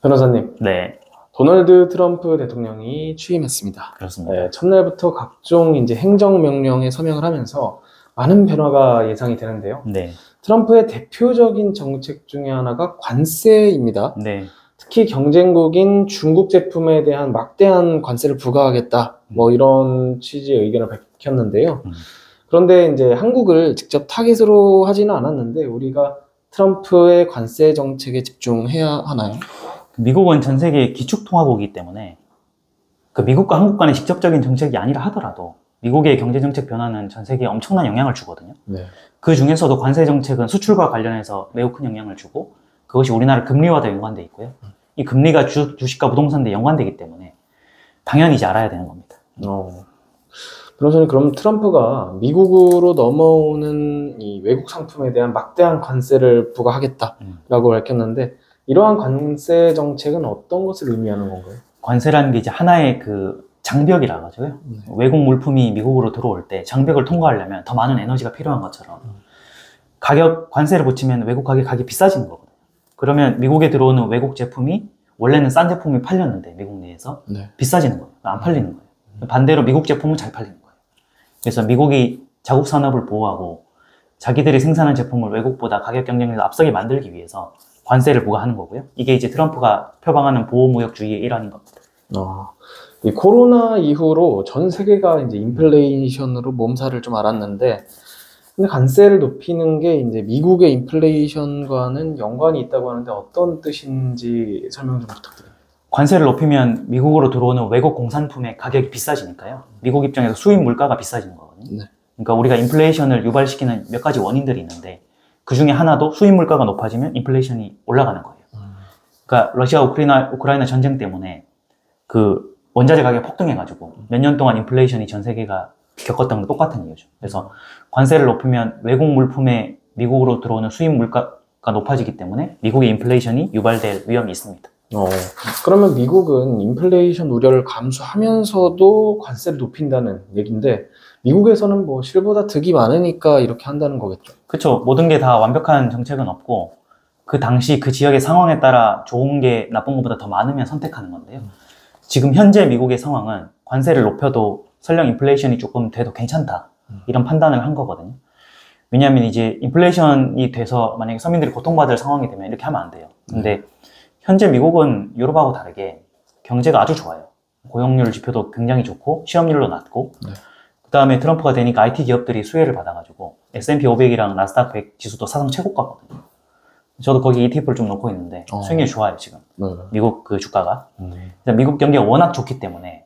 변호사님, 네, 도널드 트럼프 대통령이 취임했습니다. 그렇습니다. 네, 첫날부터 각종 이제 행정명령에 서명을 하면서 많은 변화가 예상이 되는데요. 네, 트럼프의 대표적인 정책 중에 하나가 관세입니다. 네, 특히 경쟁국인 중국 제품에 대한 막대한 관세를 부과하겠다. 뭐 이런 취지의 의견을 밝혔는데요. 그런데 이제 한국을 직접 타깃으로 하지는 않았는데 우리가 트럼프의 관세 정책에 집중해야 하나요? 미국은 전 세계 기축통화국이기 때문에 그 미국과 한국 간의 직접적인 정책이 아니라 하더라도 미국의 경제정책 변화는 전 세계에 엄청난 영향을 주거든요. 네. 그 중에서도 관세 정책은 수출과 관련해서 매우 큰 영향을 주고 그것이 우리나라 금리와도 연관돼 있고요. 이 금리가 주식과 부동산에 연관되기 때문에 당연히 이제 알아야 되는 겁니다. 변호사님, 그럼 트럼프가 미국으로 넘어오는 이 외국 상품에 대한 막대한 관세를 부과하겠다라고 밝혔는데 이러한 관세 정책은 어떤 것을 의미하는 건가요? 관세라는 게 이제 하나의 그 장벽이라 가지고요. 외국 물품이 미국으로 들어올 때 장벽을 통과하려면 더 많은 에너지가 필요한 것처럼 관세를 붙이면 외국 가격이 비싸지는 거거든요. 그러면 미국에 들어오는 외국 제품이 원래는 싼 제품이 팔렸는데 미국 내에서 비싸지는 거예요. 안 팔리는 거예요. 반대로 미국 제품은 잘 팔리는 거예요. 그래서 미국이 자국 산업을 보호하고 자기들이 생산한 제품을 외국보다 가격 경쟁력을 앞서게 만들기 위해서 관세를 부과하는 거고요. 이게 이제 트럼프가 표방하는 보호무역주의의 일환인 겁니다. 이 코로나 이후로 전 세계가 이제 인플레이션으로 몸살을 좀 앓았는데, 근데 관세를 높이는 게 이제 미국의 인플레이션과는 연관이 있다고 하는데 어떤 뜻인지 설명 좀 부탁드립니다. 관세를 높이면 미국으로 들어오는 외국 공산품의 가격이 비싸지니까요. 미국 입장에서 수입 물가가 비싸지는 거거든요. 네. 그러니까 우리가 인플레이션을 유발시키는 몇 가지 원인들이 있는데 그 중에 하나도 수입 물가가 높아지면 인플레이션이 올라가는 거예요. 그러니까 러시아 우크라이나 전쟁 때문에 그 원자재 가격이 폭등해가지고 몇 년 동안 인플레이션이 전 세계가 겪었던 건 똑같은 이유죠. 그래서 관세를 높이면 외국 물품에 미국으로 들어오는 수입 물가가 높아지기 때문에 미국의 인플레이션이 유발될 위험이 있습니다. 그러면 미국은 인플레이션 우려를 감수하면서도 관세를 높인다는 얘기인데 미국에서는 뭐 실보다 득이 많으니까 이렇게 한다는 거겠죠? 그렇죠. 모든 게 다 완벽한 정책은 없고 그 당시 그 지역의 상황에 따라 좋은 게 나쁜 것보다 더 많으면 선택하는 건데요. 지금 현재 미국의 상황은 관세를 높여도 설령 인플레이션이 조금 돼도 괜찮다 이런 판단을 한 거거든요. 왜냐하면 이제 인플레이션이 돼서 만약에 서민들이 고통받을 상황이 되면 이렇게 하면 안 돼요. 근데 현재 미국은 유럽하고 다르게 경제가 아주 좋아요. 고용률 지표도 굉장히 좋고 취업률도 낮고 그 다음에 트럼프가 되니까 IT 기업들이 수혜를 받아가지고 S&P 500이랑 나스닥 100 지수도 사상 최고가거든요. 저도 거기 ETF를 좀 놓고 있는데 수익률이 좋아요 지금. 미국 그 주가가. 미국 경기가 워낙 좋기 때문에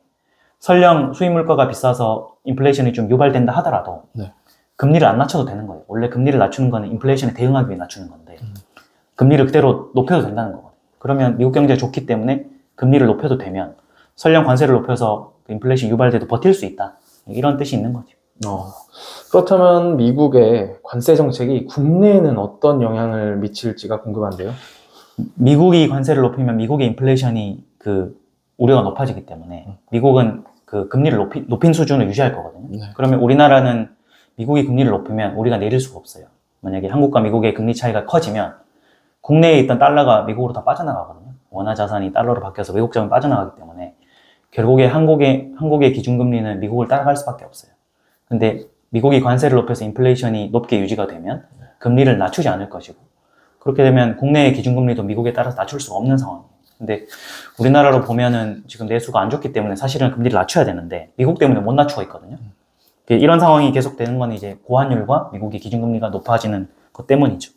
설령 수입 물가가 비싸서 인플레이션이 좀 유발된다 하더라도 금리를 안 낮춰도 되는 거예요. 원래 금리를 낮추는 거는 인플레이션에 대응하기 위해 낮추는 건데 금리를 그대로 높여도 된다는 거거든요. 그러면 미국 경제가 좋기 때문에 금리를 높여도 되면 설령 관세를 높여서 인플레이션 유발돼도 버틸 수 있다. 이런 뜻이 있는 거죠. 그렇다면 미국의 관세 정책이 국내에는 어떤 영향을 미칠지가 궁금한데요. 미국이 관세를 높이면 미국의 인플레이션이 그 우려가 높아지기 때문에 미국은 그 금리를 높인 수준을 유지할 거거든요. 그러면 우리나라는 미국이 금리를 높이면 우리가 내릴 수가 없어요. 만약에 한국과 미국의 금리 차이가 커지면 국내에 있던 달러가 미국으로 다 빠져나가거든요. 원화 자산이 달러로 바뀌어서 외국 자금이 빠져나가기 때문에 결국에 한국의 기준금리는 미국을 따라갈 수밖에 없어요. 근데 미국이 관세를 높여서 인플레이션이 높게 유지가 되면 금리를 낮추지 않을 것이고 그렇게 되면 국내의 기준금리도 미국에 따라서 낮출 수가 없는 상황이에요. 근데 우리나라로 보면은 지금 내수가 안 좋기 때문에 사실은 금리를 낮춰야 되는데 미국 때문에 못 낮추고 있거든요. 이런 상황이 계속되는 건 이제 고환율과 미국의 기준금리가 높아지는 것 때문이죠.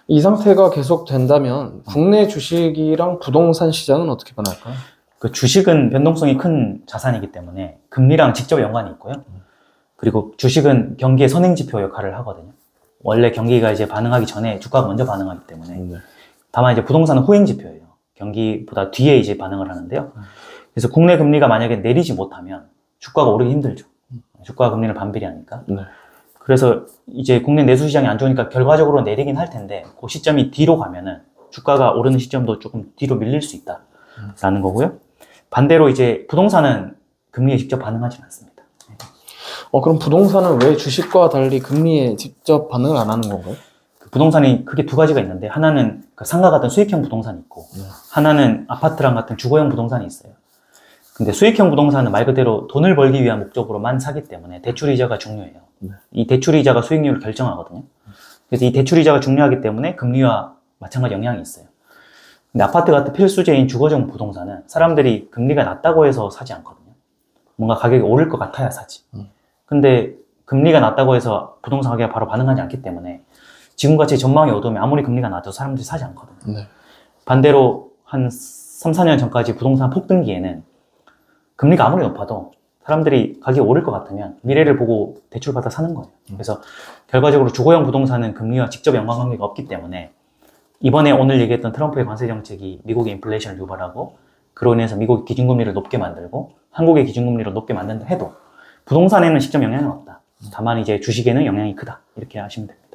이 상태가 계속된다면 국내 주식이랑 부동산 시장은 어떻게 변할까요? 그 주식은 변동성이 큰 자산이기 때문에 금리랑 직접 연관이 있고요. 그리고 주식은 경기의 선행지표 역할을 하거든요. 원래 경기가 이제 반응하기 전에 주가가 먼저 반응하기 때문에. 다만 이제 부동산은 후행지표예요. 경기보다 뒤에 이제 반응을 하는데요. 그래서 국내 금리가 만약에 내리지 못하면 주가가 오르기 힘들죠. 주가와 금리를 반비례하니까. 그래서 이제 국내 내수 시장이 안 좋으니까 결과적으로 내리긴 할 텐데 그 시점이 뒤로 가면은 주가가 오르는 시점도 조금 뒤로 밀릴 수 있다라는 거고요. 반대로 이제 부동산은 금리에 직접 반응하지는 않습니다. 그럼 부동산은 왜 주식과 달리 금리에 직접 반응을 안 하는 건가요? 부동산이 크게 두 가지가 있는데 하나는 그 상가 같은 수익형 부동산이 있고 하나는 아파트랑 같은 주거형 부동산이 있어요. 근데 수익형 부동산은 말 그대로 돈을 벌기 위한 목적으로만 사기 때문에 대출이자가 중요해요. 이 대출이자가 수익률을 결정하거든요. 그래서 이 대출이자가 중요하기 때문에 금리와 마찬가지 영향이 있어요. 근데 아파트 같은 필수제인 주거용 부동산은 사람들이 금리가 낮다고 해서 사지 않거든요. 뭔가 가격이 오를 것 같아야 사지. 근데 금리가 낮다고 해서 부동산 가격이 바로 반응하지 않기 때문에 지금같이 전망이 어두우면 아무리 금리가 낮아도 사람들이 사지 않거든요. 네. 반대로 한 3, 4년 전까지 부동산 폭등기에는 금리가 아무리 높아도 사람들이 가격이 오를 것 같으면 미래를 보고 대출받아 사는 거예요. 그래서 결과적으로 주거용 부동산은 금리와 직접 연관관계가 없기 때문에 이번에 오늘 얘기했던 트럼프의 관세 정책이 미국의 인플레이션을 유발하고 그로 인해서 미국의 기준금리를 높게 만들고 한국의 기준금리를 높게 만든다 해도 부동산에는 직접 영향은 없다. 다만 이제 주식에는 영향이 크다. 이렇게 하시면 됩니다.